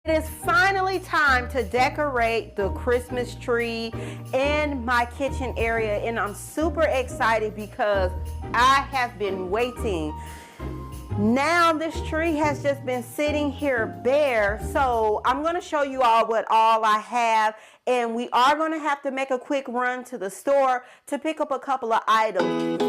It is finally time to decorate the Christmas tree in my kitchen area, and I'm super excited because I have been waiting. Now this tree has just been sitting here bare, so I'm going to show you all what all I have, and we are going to have to make a quick run to the store to pick up a couple of items.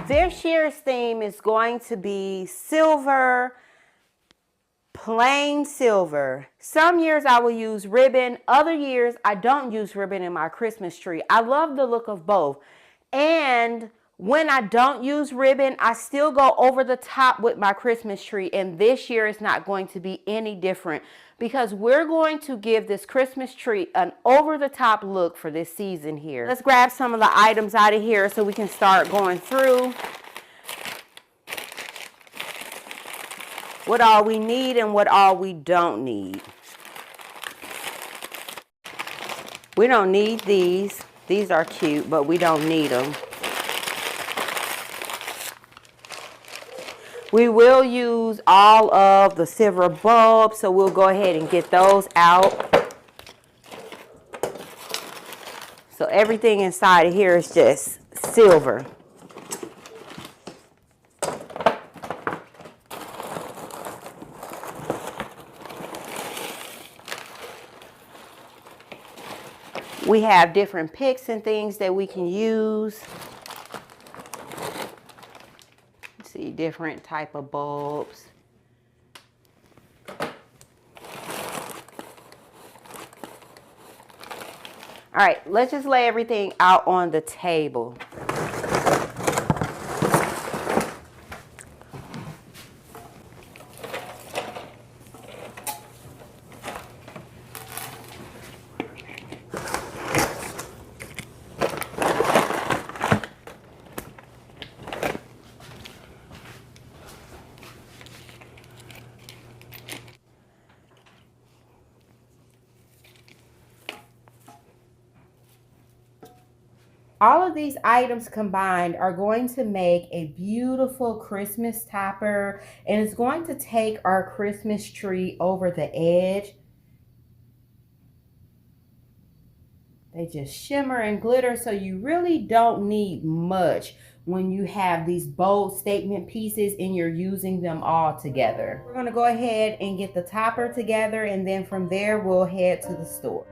This year's theme is going to be silver, plain silver. Some years I will use ribbon. Other years I don't use ribbon in my Christmas tree. I love the look of both. And when I don't use ribbon, I still go over the top with my Christmas tree. And this year is not going to be any different because we're going to give this Christmas tree an over-the-top look for this season here. Let's grab some of the items out of here so we can start going through what all we need and what all we don't need. We don't need these. These are cute, but we don't need them. We will use all of the silver bulbs, so we'll go ahead and get those out. So everything inside of here is just silver. We have different picks and things that we can use. See, different type of bulbs. All right, let's just lay everything out on the table. All of these items combined are going to make a beautiful Christmas topper, and it's going to take our Christmas tree over the edge. They just shimmer and glitter, so you really don't need much when you have these bold statement pieces and you're using them all together. We're going to go ahead and get the topper together, and then from there we'll head to the store.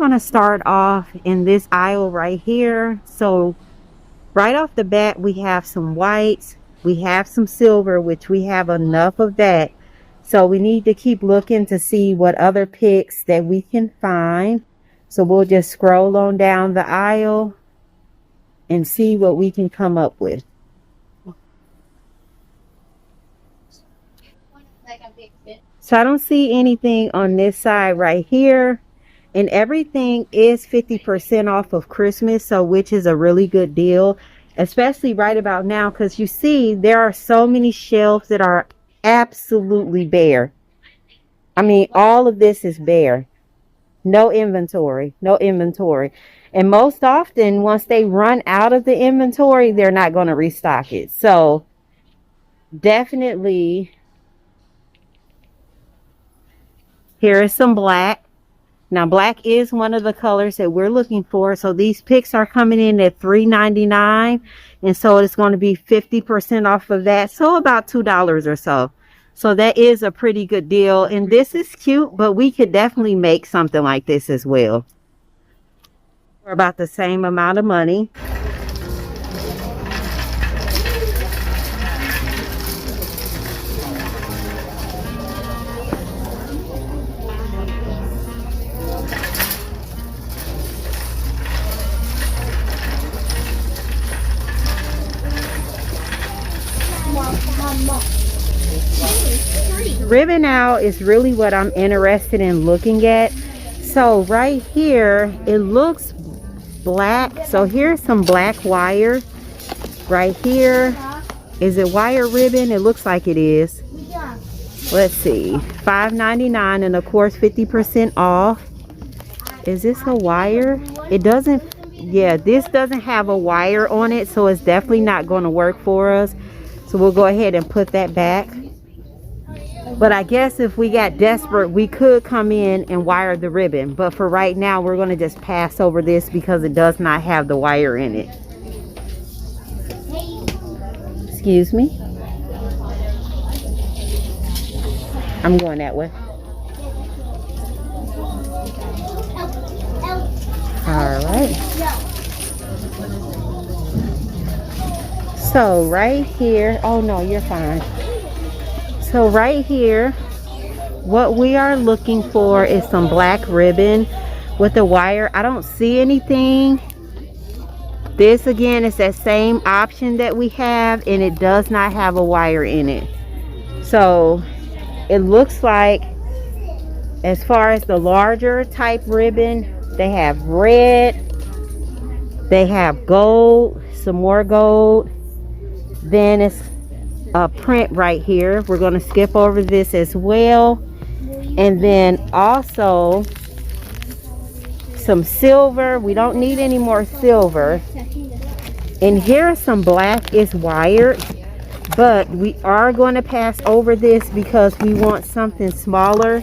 I'm going to start off in this aisle right here. So right off the bat, we have some whites, we have some silver, which we have enough of that. So we need to keep looking to see what other picks that we can find. So we'll just scroll on down the aisle and see what we can come up with. So I don't see anything on this side right here. And everything is 50% off of Christmas, so which is a really good deal, especially right about now, because you see there are so many shelves that are absolutely bare. I mean, all of this is bare. No inventory, no inventory. And most often, once they run out of the inventory, they're not going to restock it. So definitely, here is some black. Now, black is one of the colors that we're looking for. So these picks are coming in at $3.99. And so it's going to be 50% off of that. So about $2 or so. So that is a pretty good deal. And this is cute, but we could definitely make something like this as well for about the same amount of money. Ribbon out is really what I'm interested in looking at. So right here it looks black, so here's some black wire right here. Is it wire ribbon? It looks like it is. Let's see, $5.99, and of course 50% off. Is this a wire? It doesn't, yeah, this doesn't have a wire on it, so it's definitely not going to work for us. So we'll go ahead and put that back. But I guess if we got desperate, we could come in and wire the ribbon. But for right now, we're going to just pass over this because it does not have the wire in it. Excuse me. I'm going that way. All right. So right here, oh no, you're fine. So right here, what we are looking for is some black ribbon with a wire. I don't see anything. This again is that same option that we have, and it does not have a wire in it. So it looks like, as far as the larger type ribbon, they have red, they have gold, some more gold. Then it's a print right here. We're going to skip over this as well. And then also some silver. We don't need any more silver. And here's some black. It's wired, but we are going to pass over this because we want something smaller,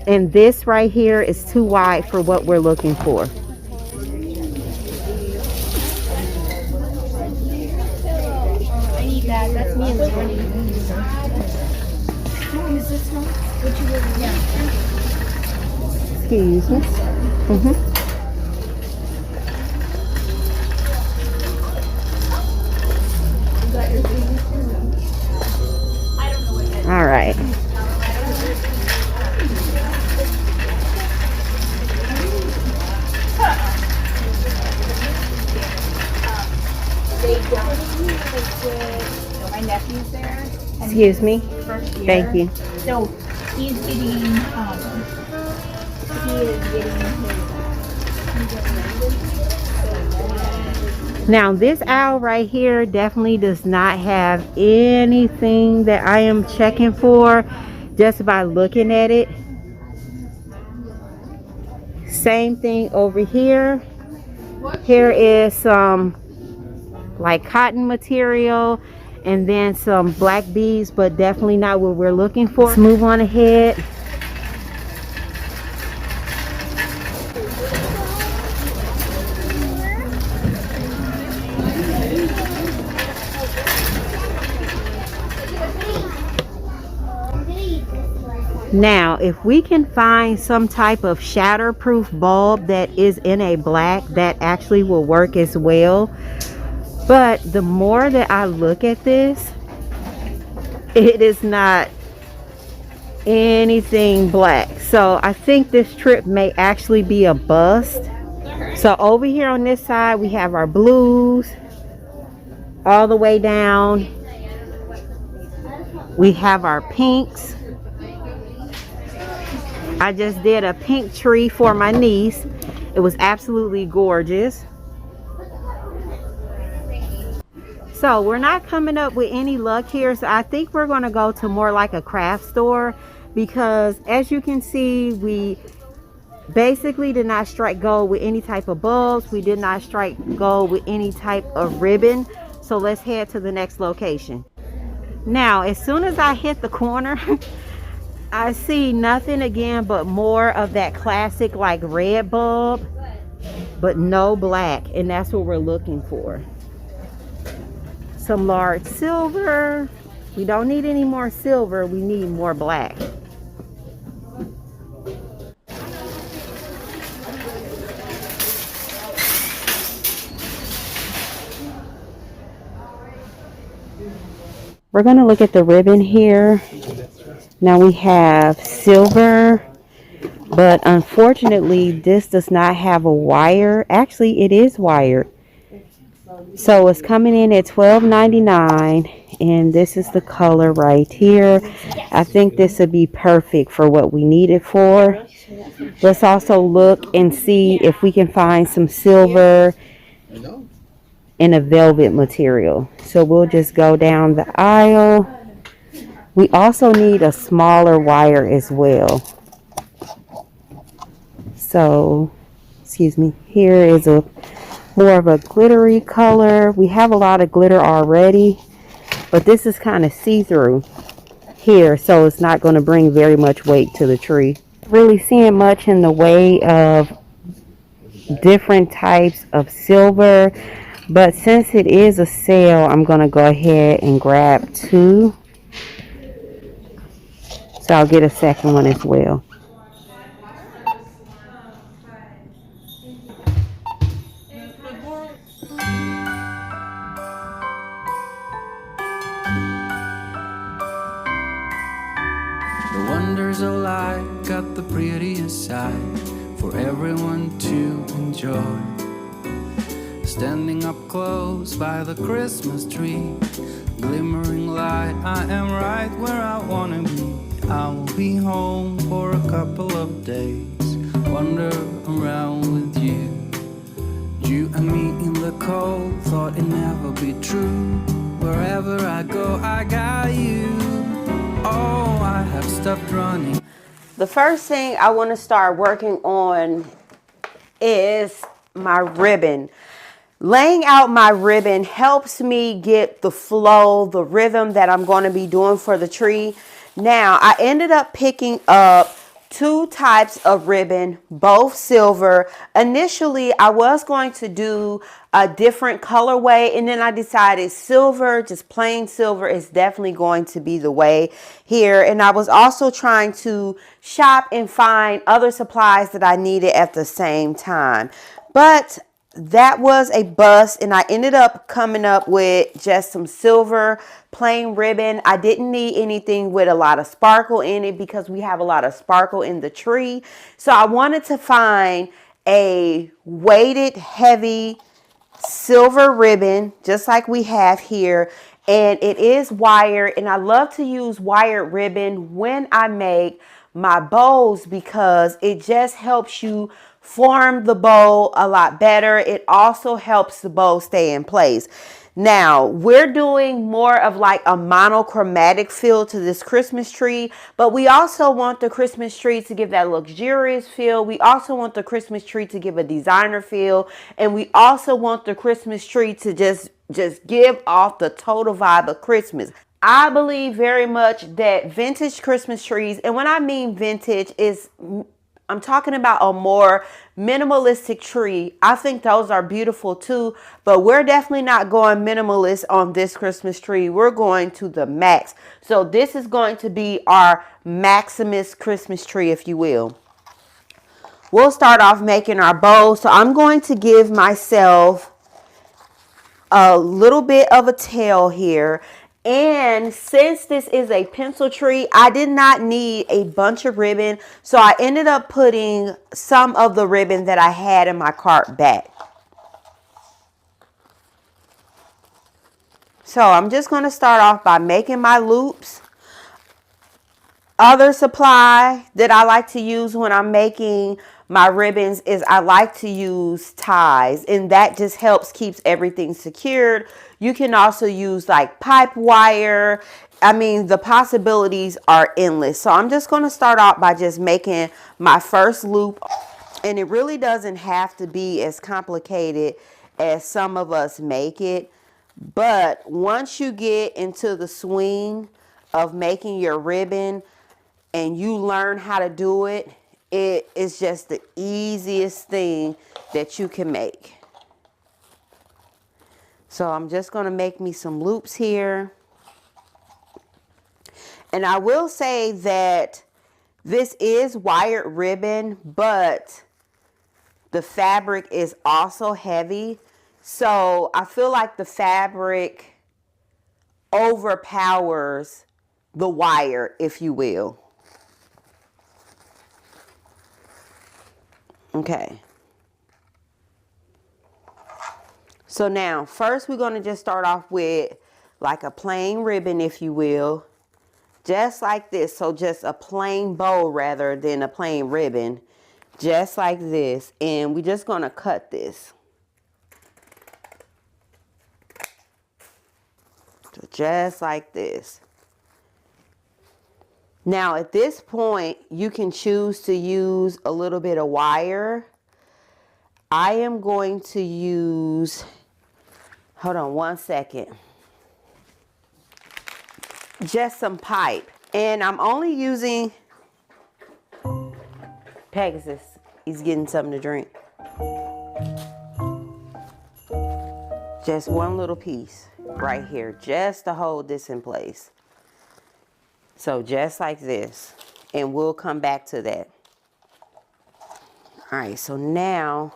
and this right here is too wide for what we're looking for. That's me in the morning. Is this one? Would you really? Yeah. Excuse me. All right. My nephew's there. Excuse me. Thank you. So he's getting, he is getting his. Now this owl right here definitely does not have anything that I am checking for just by looking at it. Same thing over here. Here is some like cotton material, and then some black beads, but definitely not what we're looking for. Let's move on ahead. Now, if we can find some type of shatterproof bulb that is in a black, that actually will work as well. But the more that I look at this, it is not anything black. So I think this trip may actually be a bust. So over here on this side, we have our blues all the way down. We have our pinks. I just did a pink tree for my niece. It was absolutely gorgeous. So we're not coming up with any luck here. So I think we're going to go to more like a craft store, because as you can see, we basically did not strike gold with any type of bulbs. We did not strike gold with any type of ribbon. So let's head to the next location. Now, as soon as I hit the corner, I see nothing again but more of that classic like red bulb, but no black, and that's what we're looking for. Some large silver. We don't need any more silver, we need more black. We're going to look at the ribbon here. Now we have silver, but unfortunately this does not have a wire. Actually, it is wired. So it's coming in at $12.99, and this is the color right here. I think this would be perfect for what we need it for. Let's also look and see if we can find some silver in a velvet material. So we'll just go down the aisle. We also need a smaller wire as well. So, excuse me, here is a more of a glittery color. We have a lot of glitter already, but this is kind of see-through here, so it's not going to bring very much weight to the tree. Really seeing much in the way of different types of silver, but since it is a sale, I'm going to go ahead and grab two. So I'll get a second one as well. The wonders of life got the prettiest side for everyone to enjoy. Standing up close by the Christmas tree, glimmering light, I am right where I wanna be. I will be home for a couple of days, wander around with you. You and me in the cold, thought it'd never be true. Wherever I go, I got you. Oh, I have stopped running. The first thing I want to start working on is my ribbon. Laying out my ribbon helps me get the flow, the rhythm that I'm going to be doing for the tree. Now, I ended up picking up two types of ribbon, both silver. Initially, I was going to do a different colorway, and then I decided silver, just plain silver, is definitely going to be the way here. And I was also trying to shop and find other supplies that I needed at the same time. But that was a bust, and I ended up coming up with just some silver plain ribbon. I didn't need anything with a lot of sparkle in it because we have a lot of sparkle in the tree. So I wanted to find a weighted heavy silver ribbon just like we have here, and it is wired, and I love to use wired ribbon when I make my bows because it just helps you form the bow a lot better. It also helps the bow stay in place. Now, we're doing more of like a monochromatic feel to this Christmas tree, but we also want the Christmas tree to give that luxurious feel. We also want the Christmas tree to give a designer feel, and we also want the Christmas tree to just give off the total vibe of Christmas. I believe very much that vintage Christmas trees, and when I mean vintage, I'm talking about a more minimalistic tree. I think those are beautiful too, but we're definitely not going minimalist on this Christmas tree. We're going to the max. So this is going to be our Maximus Christmas tree, if you will. We'll start off making our bow. So I'm going to give myself a little bit of a tail here. And since this is a pencil tree, I did not need a bunch of ribbon. So I ended up putting some of the ribbon that I had in my cart back. So I'm just going to start off by making my loops. Other supply that I like to use when I'm making my ribbons is I like to use ties, and that just helps keeps everything secured. You can also use like pipe wire. I mean, the possibilities are endless. So I'm just going to start out by just making my first loop, and it really doesn't have to be as complicated as some of us make it. But once you get into the swing of making your ribbon, and you learn how to do it, it is just the easiest thing that you can make. So I'm just going to make me some loops here. And I will say that this is wired ribbon, but the fabric is also heavy. So I feel like the fabric overpowers the wire, if you will. Okay. So now, first we're going to just start off with like a plain ribbon, if you will. Just like this. So just a plain bow rather than a plain ribbon. Just like this. And we're just going to cut this. So just like this. Now at this point, you can choose to use a little bit of wire. I am going to use, hold on one second, just some pipe. And I'm only using, Pegasus, he's getting something to drink. Just one little piece right here, just to hold this in place. So just like this, and we'll come back to that. All right, so now,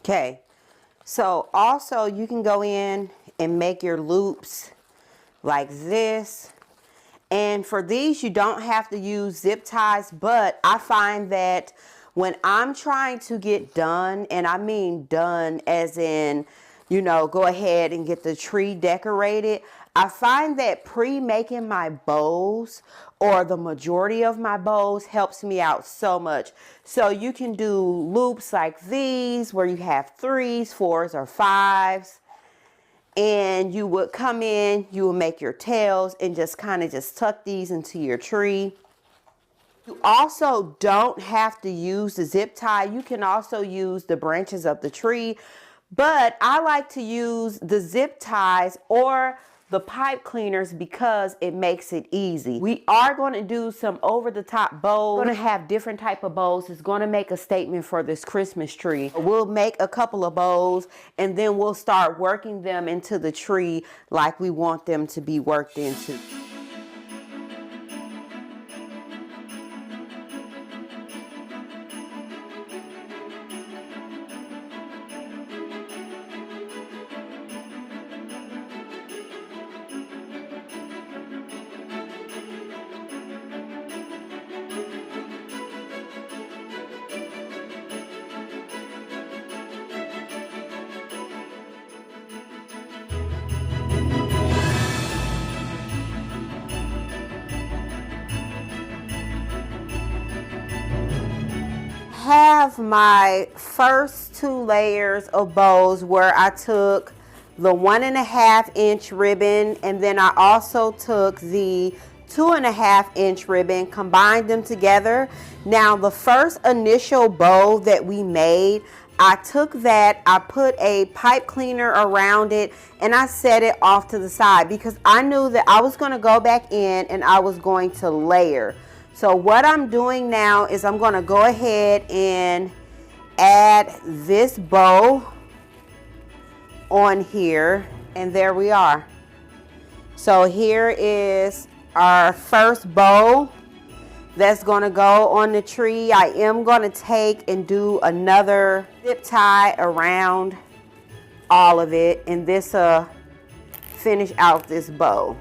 okay, so also you can go in and make your loops like this. And for these, you don't have to use zip ties, but I find that when I'm trying to get done, and I mean done as in, you know, go ahead and get the tree decorated, I find that pre-making my bows, or the majority of my bows, helps me out so much. So you can do loops like these where you have 3s, 4s, or 5s. And you would come in, you would make your tails and just kind of just tuck these into your tree. You also don't have to use the zip tie. You can also use the branches of the tree. But I like to use the zip ties or the pipe cleaners because it makes it easy. We are going to do some over-the-top bows. We're going to have different type of bows. It's going to make a statement for this Christmas tree. We'll make a couple of bows and then we'll start working them into the tree like we want them to be worked into. have my first 2 layers of bows where I took the 1.5-inch ribbon, and then I also took the 2.5-inch ribbon, combined them together. Now the first initial bow that we made, I took that, I put a pipe cleaner around it, and I set it off to the side because I knew that I was going to go back in and I was going to layer. So what I'm doing now is I'm going to go ahead and add this bow on here, and there we are. So here is our first bow that's going to go on the tree. I am going to take and do another zip tie around all of it, and this finish out this bow.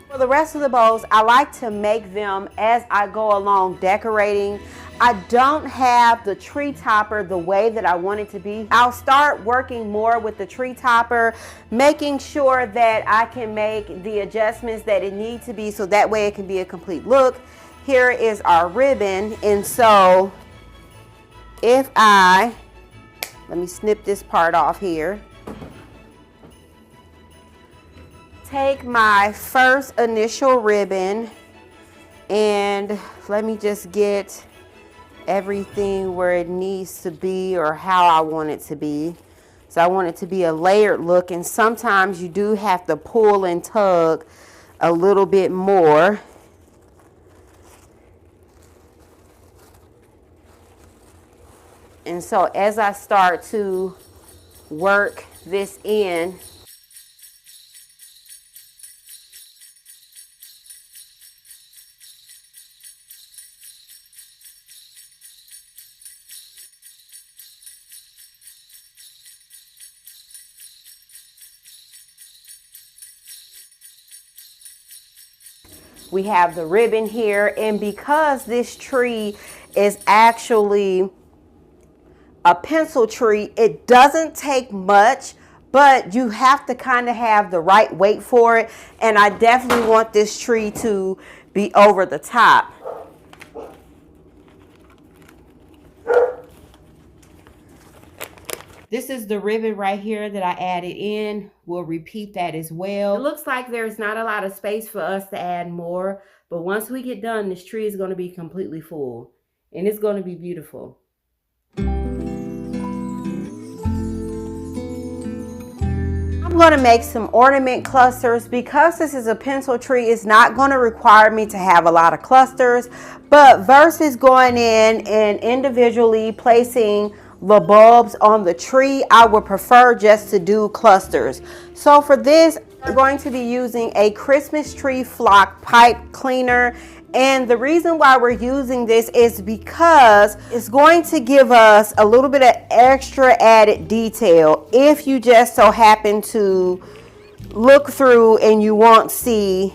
For the rest of the bows, I like to make them as I go along decorating. I don't have the tree topper the way that I want it to be. I'll start working more with the tree topper, making sure that I can make the adjustments that it needs to be so that way it can be a complete look. Here is our ribbon, and so if let me snip this part off here. Take my first initial ribbon and let me just get everything where it needs to be or how I want it to be. So I want it to be a layered look, and sometimes you do have to pull and tug a little bit more. And so as I start to work this in, we have the ribbon here, and because this tree is actually a pencil tree, it doesn't take much, but you have to kind of have the right weight for it, and I definitely want this tree to be over the top. This is the ribbon right here that I added in. We'll repeat that as well. It looks like there's not a lot of space for us to add more, but once we get done, this tree is going to be completely full, and it's going to be beautiful. I'm going to make some ornament clusters. Because this is a pencil tree, it's not going to require me to have a lot of clusters, but versus going in and individually placing the bulbs on the tree, I would prefer just to do clusters. So for this, I'm going to be using a Christmas tree flock pipe cleaner. And the reason why we're using this is because it's going to give us a little bit of extra added detail if you just so happen to look through and you won't see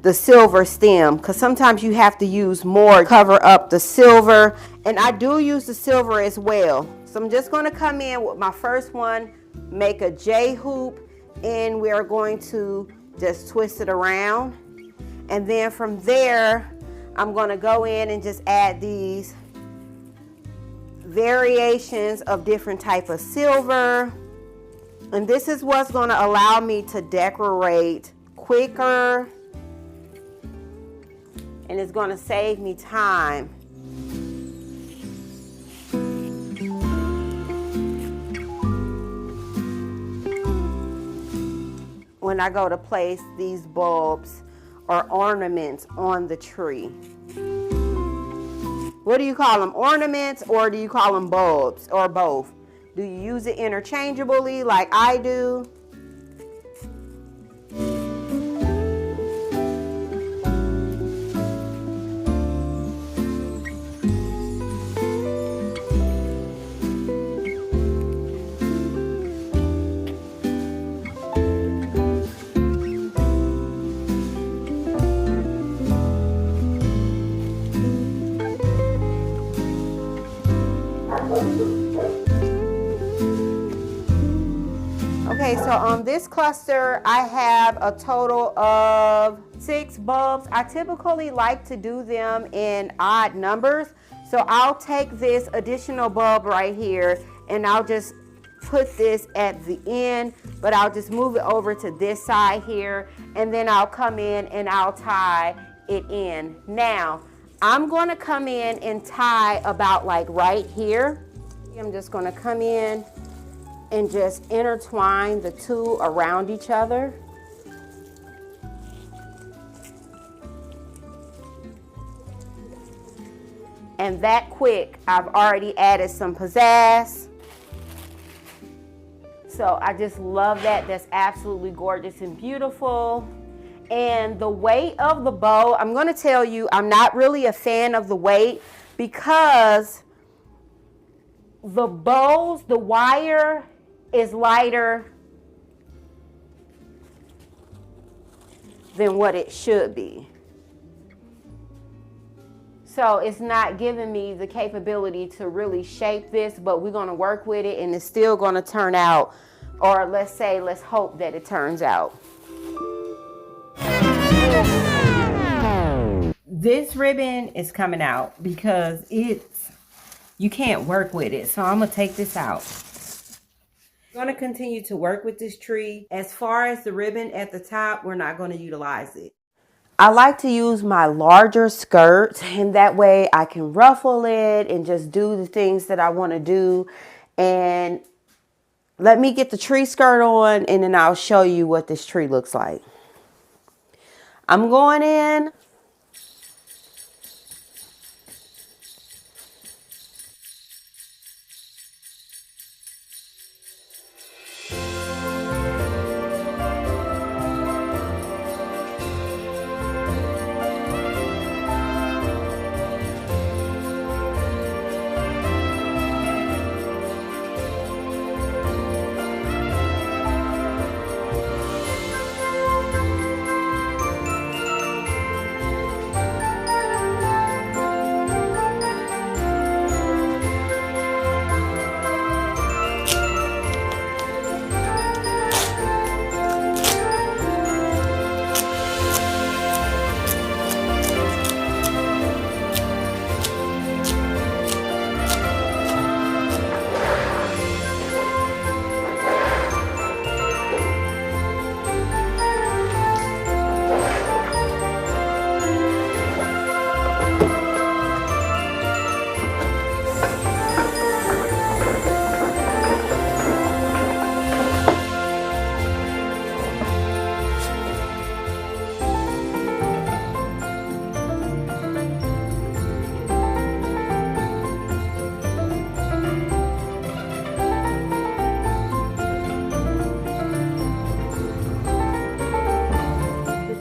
the silver stem, because sometimes you have to use more to cover up the silver, and I do use the silver as well. So I'm just going to come in with my first one, make a J hoop, and we are going to just twist it around, and then from there I'm going to go in and just add these variations of different type of silver, and this is what's going to allow me to decorate quicker, and it's going to save me time. When I go to place these bulbs or ornaments on the tree. What do you call them? Ornaments, or do you call them bulbs, or both? Do you use it interchangeably like I do? Okay, Okay, so on this cluster, I have a total of 6 bulbs. I typically like to do them in odd numbers. So I'll take this additional bulb right here and I'll just put this at the end, but I'll just move it over to this side here, and then I'll come in and I'll tie it in. Now, I'm gonna come in and tie about like right here. I'm just gonna come in and just intertwine the two around each other. And that quick, I've already added some pizzazz. So I just love that. That's absolutely gorgeous and beautiful. And the weight of the bow, I'm gonna tell you, I'm not really a fan of the weight because the bows, the wire is lighter than what it should be. So it's not giving me the capability to really shape this, but we're gonna work with it and it's still gonna turn out, or let's hope that it turns out. This ribbon is coming out because you can't work with it. So I'm gonna take this out. I'm gonna continue to work with this tree. As far as the ribbon at the top, we're not gonna utilize it. I like to use my larger skirt, and that way I can ruffle it and just do the things that I want to do. And let me get the tree skirt on and then I'll show you what this tree looks like. I'm going in.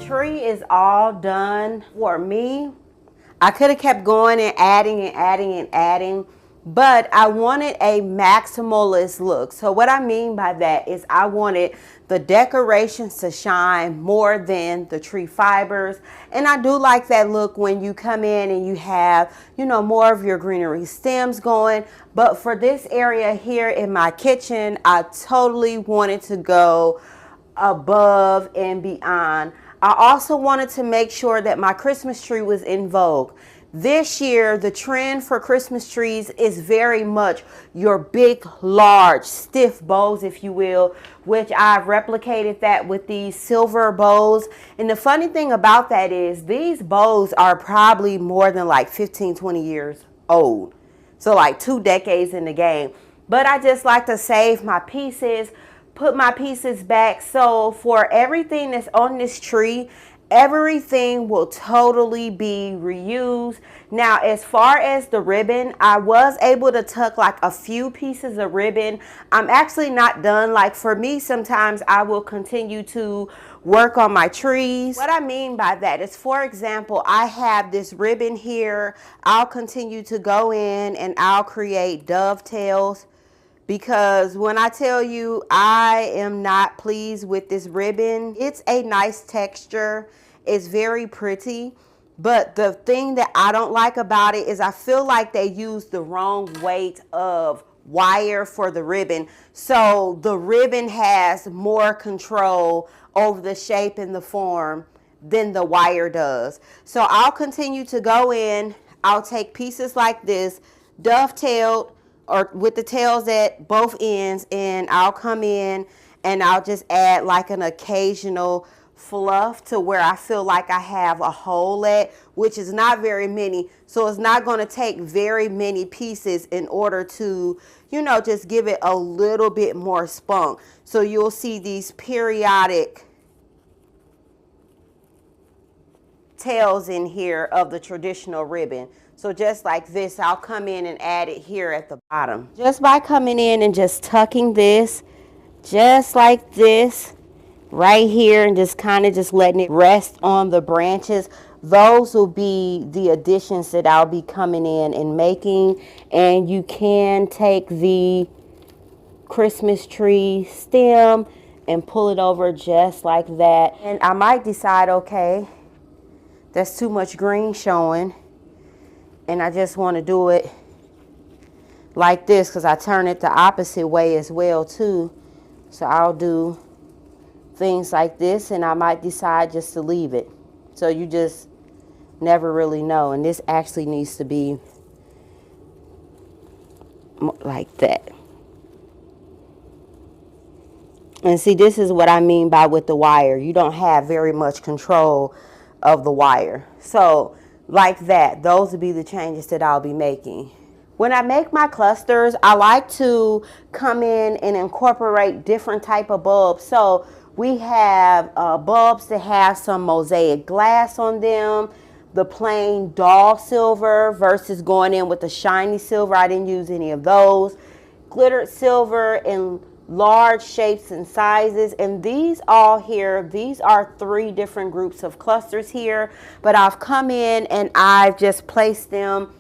Tree is all done for me. I could have kept going and adding and adding and adding, but I wanted a maximalist look. So what I mean by that is I wanted the decorations to shine more than the tree fibers. And I do like that look when you come in and you have, you know, more of your greenery stems going. But for this area here in my kitchen, I totally wanted to go above and beyond. I also wanted to make sure that my Christmas tree was in vogue. This year, the trend for Christmas trees is very much your big, large, stiff bows, if you will, which I've replicated that with these silver bows. And the funny thing about that is these bows are probably more than like 15, 20 years old. So like 2 decades in the game. But I just like to save my pieces, put my pieces back. So for everything that's on this tree, everything will totally be reused. Now, as far as the ribbon, I was able to tuck like a few pieces of ribbon. I'm actually not done. Like for me, sometimes I will continue to work on my trees. What I mean by that is, for example, I have this ribbon here. I'll continue to go in and I'll create dovetails. Because when I tell you I am not pleased with this ribbon, it's a nice texture. It's very pretty. But the thing that I don't like about it is I feel like they use the wrong weight of wire for the ribbon. So the ribbon has more control over the shape and the form than the wire does. So I'll continue to go in. I'll take pieces like this, dovetailed or with the tails at both ends, and I'll come in and I'll just add like an occasional fluff to where I feel like I have a hole at, which is not very many. So it's not going to take very many pieces in order to, you know, just give it a little bit more spunk. So you'll see these periodic tails in here of the traditional ribbon. So just like this, I'll come in and add it here at the bottom. Just by coming in and just tucking this, just like this, right here, and just kind of just letting it rest on the branches. Those will be the additions that I'll be coming in and making. And you can take the Christmas tree stem and pull it over just like that. And I might decide, okay, that's too much green showing, and I just want to do it like this because I turn it the opposite way as well too. So I'll do things like this, and I might decide just to leave it. So you just never really know. And this actually needs to be like that. And see, this is what I mean by with the wire. You don't have very much control of the wire. So like that, those would be the changes that I'll be making. When I make my clusters, I like to come in and incorporate different type of bulbs. So we have bulbs that have some mosaic glass on them, the plain dull silver versus going in with the shiny silver. I didn't use any of those. Glittered silver in large shapes and sizes. And these all here, these are 3 different groups of clusters here. But I've come in and I've just placed them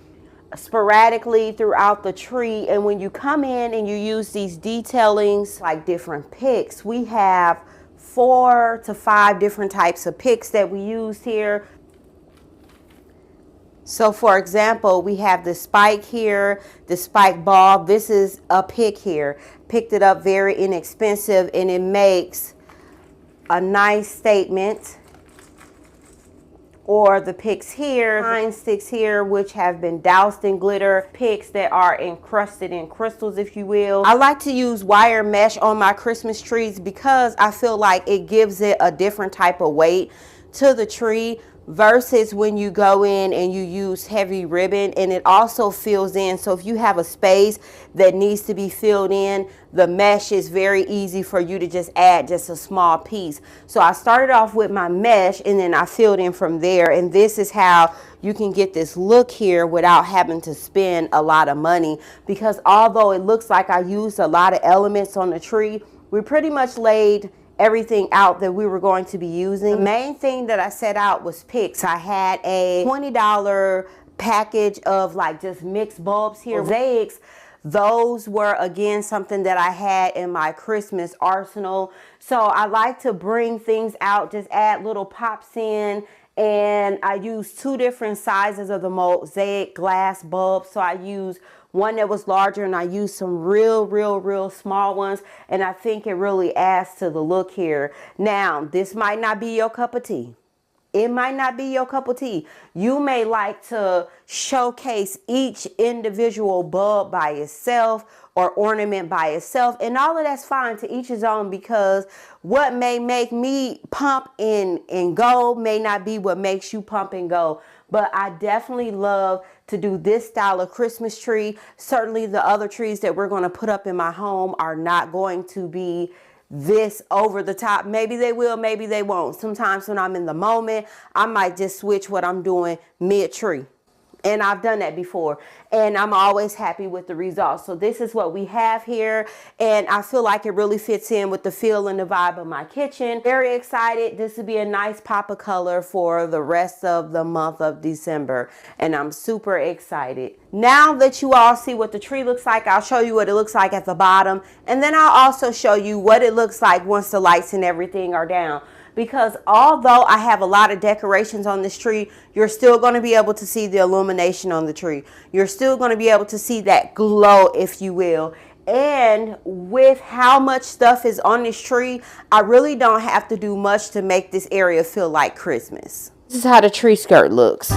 sporadically throughout the tree. And when you come in and you use these detailings like different picks, we have 4 to 5 different types of picks that we use here. So for example, we have the spike here, the spike bulb. This is a pick here. Picked it up very inexpensive, and it makes a nice statement. Or the picks here, pine sticks here, which have been doused in glitter, picks that are encrusted in crystals, if you will. I like to use wire mesh on my Christmas trees because I feel like it gives it a different type of weight to the tree versus when you go in and you use heavy ribbon, and it also fills in. So if you have a space that needs to be filled in, the mesh is very easy for you to just add just a small piece. So I started off with my mesh and then I filled in from there, and this is how you can get this look here without having to spend a lot of money, because although it looks like I used a lot of elements on the tree, we pretty much laid everything out that we were going to be using. The main thing that I set out was picks. I had a $20 package of like just mixed bulbs here. Mosaics, those were again something that I had in my Christmas arsenal. So I like to bring things out, just add little pops in. And I used 2 different sizes of the mosaic glass bulbs. So I used one that was larger, and I used some real small ones. And I think it really adds to the look here. Now, this might not be your cup of tea. It might not be your cup of tea. You may like to showcase each individual bulb by itself or ornament by itself, and all of that's fine, to each his own, because what may make me pump and go may not be what makes you pump and go. But I definitely love to do this style of Christmas tree. Certainly the other trees that we're going to put up in my home are not going to be this over the top. Maybe they will, maybe they won't. Sometimes when I'm in the moment, I might just switch what I'm doing mid-tree. And I've done that before, and I'm always happy with the results. So this is what we have here, and I feel like it really fits in with the feel and the vibe of my kitchen. Very excited. This would be a nice pop of color for the rest of the month of December, and I'm super excited. Now that you all see what the tree looks like, I'll show you what it looks like at the bottom, and then I'll also show you what it looks like once the lights and everything are down. because although I have a lot of decorations on this tree, you're still going to be able to see the illumination on the tree. You're still going to be able to see that glow, if you will. And with how much stuff is on this tree, I really don't have to do much to make this area feel like Christmas. This is how the tree skirt looks.